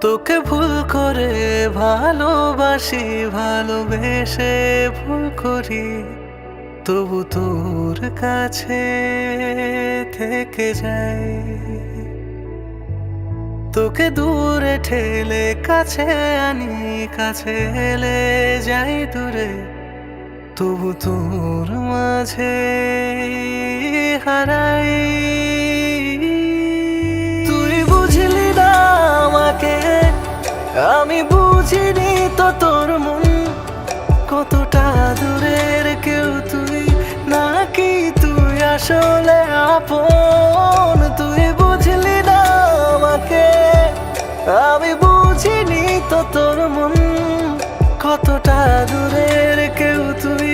তোকে ভুল করে ভালোবাসি, ভালোবেসে ভুল করি, তবু তোর কাছে থেকে যাই। তোকে দূরে ঠেলে কাছে আনি, কাছে এলে যাই দূরে, তবু তোর মাঝে হারাই। তুই বুঝলি না আমাকে, আমি বুঝিনি তো তোর মন কতটা দূরের কেউ তুই, নাকি তুই আসলে আপন। তুই বুঝলি না আমাকে, আমি বুঝিনি তো তোর মন কতটা দূরের কেউ তুই,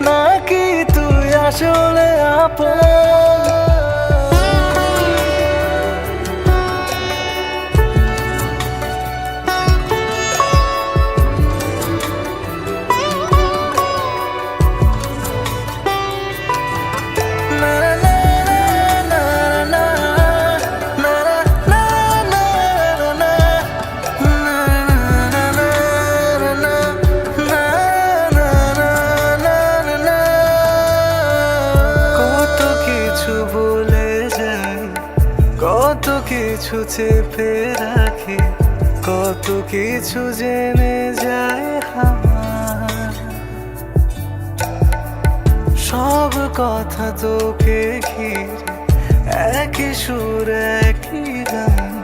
নাকি তুই আসলে আপন। ভুলে যাই, কত কিছু চেপে রাখি, কত কিছু জেনে যায় আমার। সব কথা তোকে ঘিরে, একই সুর একই গান,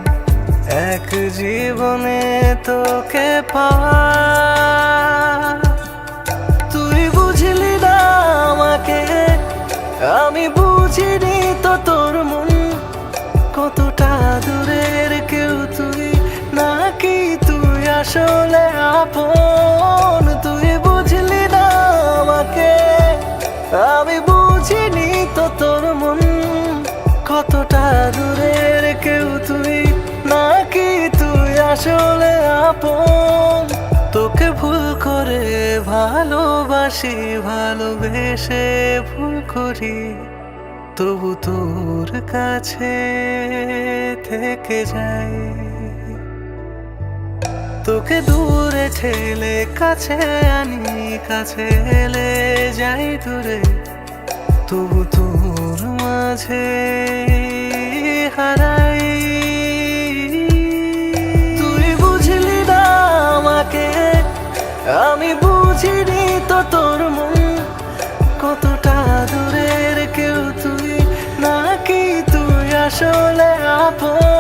এক জীবনে তোকে পাওয়া। তুই বুঝলি না আমাকে, আমি বুঝিনি তো তোর মন কতটা দূরের কেউ তুই, নাকি তুই আসলে আপন। তুই বুঝলি না আমাকে, আমি বুঝিনি তো তোর মন কতটা দূরের কেউ তুই, নাকি তুই আসলে আপন। তোকে ভুল করে ভালোবাসি, ভালোবেসে ভুল করি, তবু তোর কাছে থেকে যাই। তোকে দূরে ঠেলে কাছে আনি, কাছে এলে যাই দূরে, তবু তোর মাঝে হারাই। তুই বুঝলি না আমাকে, আমি বুঝিনি তো তোর মন কতটা দূরের কেউ তুই, নাকি তুই আসলে আপন।